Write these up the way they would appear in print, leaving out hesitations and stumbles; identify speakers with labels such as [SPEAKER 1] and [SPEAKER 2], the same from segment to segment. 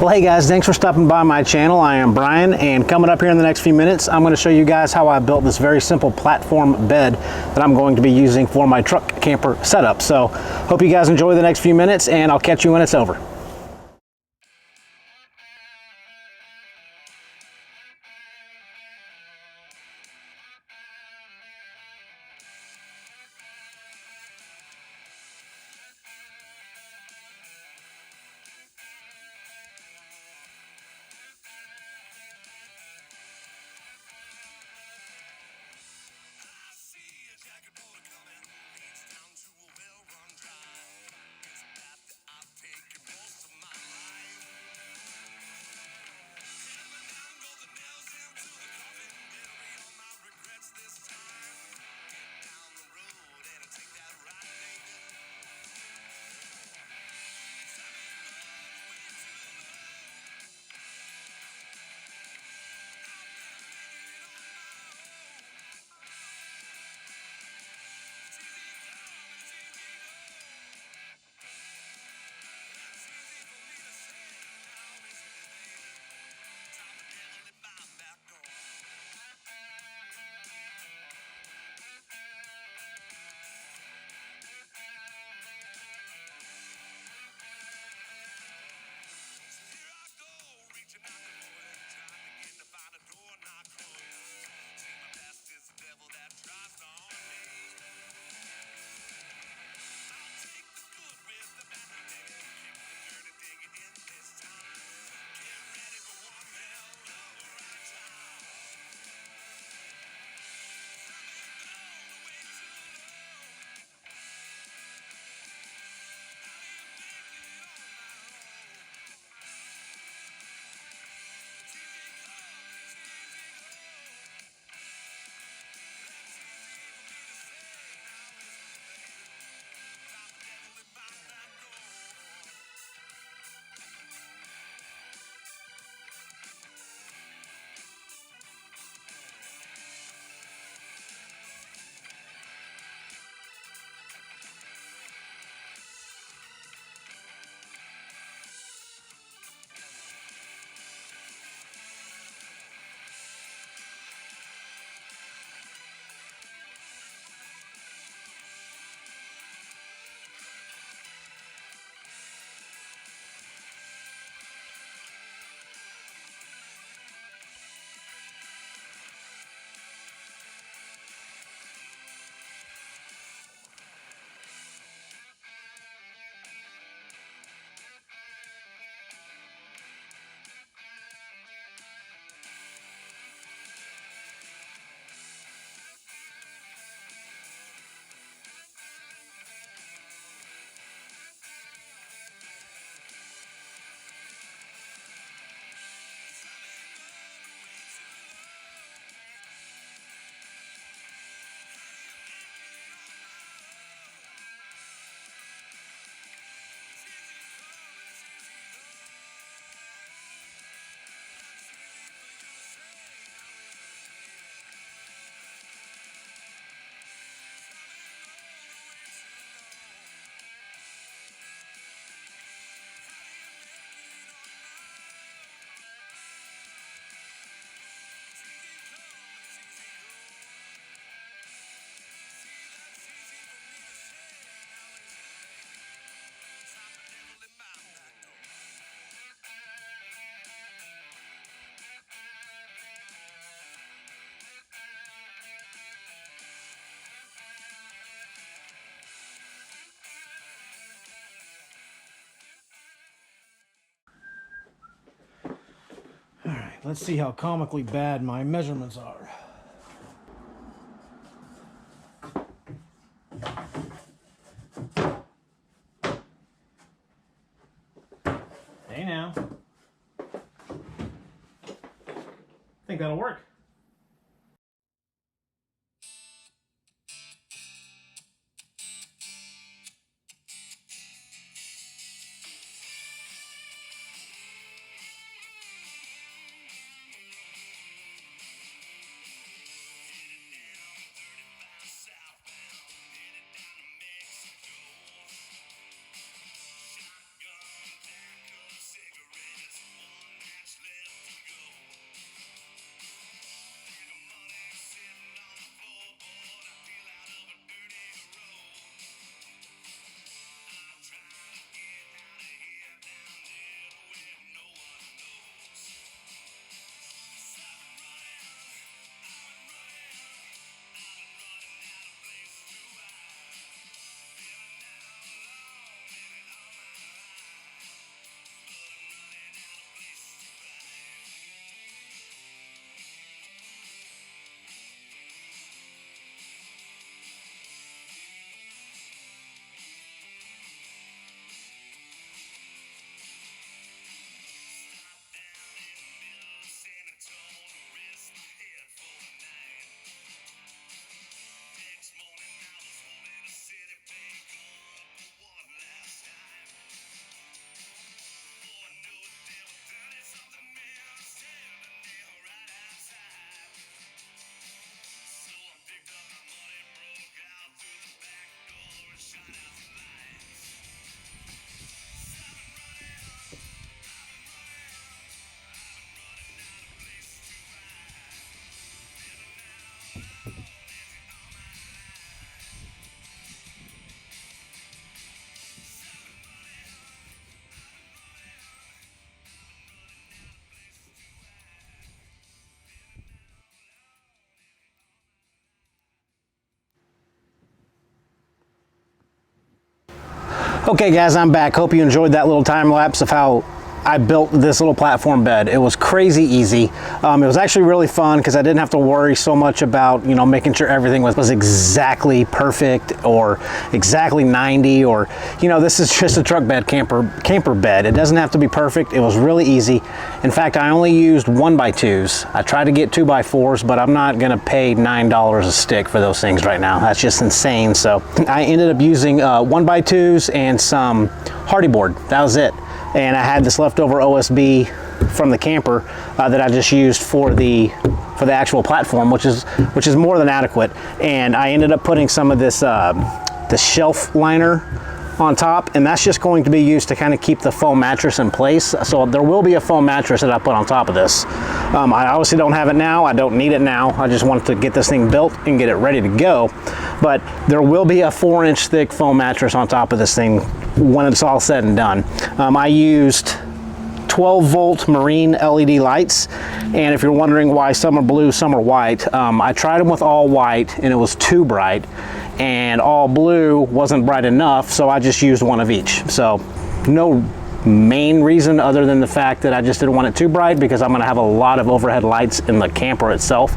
[SPEAKER 1] Well, hey guys, thanks for stopping by my channel. I am Brian, and coming up here in the next few minutes, I'm going to show you guys how I built this very simple platform bed that I'm going to be using for my truck camper setup. So, hope you guys enjoy the next few minutes, and I'll catch you when it's over. Alright, let's see how comically bad my measurements are. Hey now. I think that'll work. Okay guys, I'm back. Hope you enjoyed that little time lapse of how I built this little platform bed. It was crazy easy. It was actually really fun because I didn't have to worry so much about, you know, making sure everything was exactly perfect or exactly 90, or, you know, this is just a truck bed, camper bed. It doesn't have to be perfect. It was really easy. In fact, I only used 1x2s. I tried to get 2x4s, but I'm not gonna pay $9 a stick for those things right now. That's just insane. So I ended up using 1x2s and some hardy board. That was it. And I had this leftover OSB from the camper that I just used for the actual platform, which is more than adequate. And I ended up putting some of this the shelf liner on top, and that's just going to be used to kind of keep the foam mattress in place. So there will be a foam mattress that I put on top of this. I obviously don't have it now. I don't need it now. I just wanted to get this thing built and get it ready to go. But there will be a 4-inch thick foam mattress on top of this thing when it's all said and done. I used 12-volt marine LED lights, and if you're wondering why some are blue, some are white, I tried them with all white and it was too bright, and all blue wasn't bright enough, so I just used one of each. So no main reason other than the fact that I just didn't want it too bright, because I'm going to have a lot of overhead lights in the camper itself.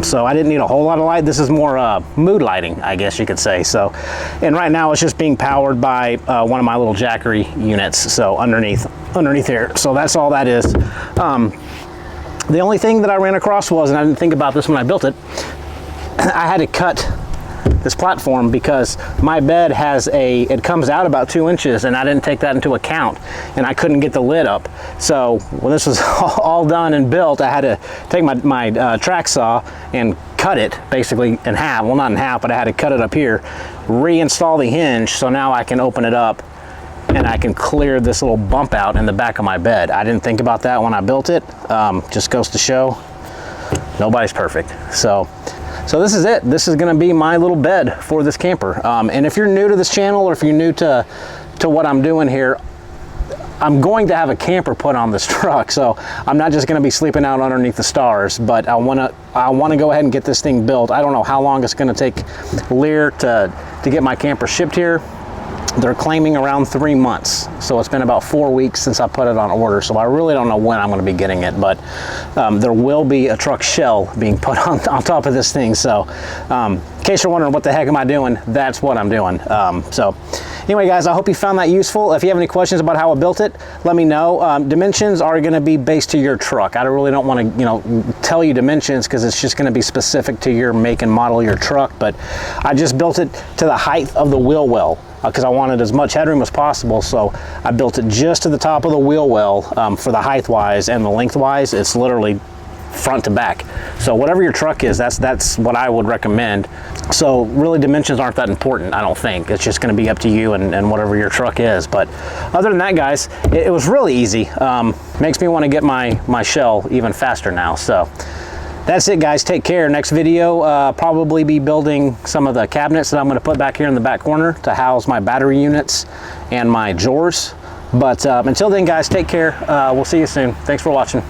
[SPEAKER 1] So I didn't need a whole lot of light. This is more mood lighting, I guess you could say. So, and right now it's just being powered by one of my little Jackery units, so underneath here. So that's all that is. The only thing that I ran across was, and I didn't think about this when I built it, I had to cut this platform because my bed has it comes out about 2 inches, and I didn't take that into account, and I couldn't get the lid up. So when this was all done and built, I had to take my track saw and cut it basically in half. Well, not in half, but I had to cut it up here, reinstall the hinge, so now I can open it up and I can clear this little bump out in the back of my bed. I didn't think about that when I built it. Just goes to show nobody's perfect. So this is it. This is going to be my little bed for this camper. And if you're new to this channel, or if you're new to what I'm doing here, I'm going to have a camper put on this truck. So I'm not just going to be sleeping out underneath the stars, but I want to go ahead and get this thing built. I don't know how long it's going to take Lear to get my camper shipped here. They're claiming around 3 months. So it's been about 4 weeks since I put it on order. So I really don't know when I'm going to be getting it, but there will be a truck shell being put on top of this thing. So in case you're wondering what the heck am I doing, that's what I'm doing. So anyway, guys, I hope you found that useful. If you have any questions about how I built it, let me know. Dimensions are going to be based to your truck. I really don't want to, tell you dimensions, because it's just going to be specific to your make and model of your truck. But I just built it to the height of the wheel well, because I wanted as much headroom as possible. So I built it just to the top of the wheel well for the height wise, and the length wise, it's literally front to back. So whatever your truck is, that's what I would recommend. So really dimensions aren't that important, I don't think. It's just going to be up to you and whatever your truck is. But other than that, guys, it was really easy. Makes me want to get my shell even faster now. So that's it, guys. Take care. Next video, probably be building some of the cabinets that I'm going to put back here in the back corner to house my battery units and my drawers. But until then, guys, take care. We'll see you soon. Thanks for watching.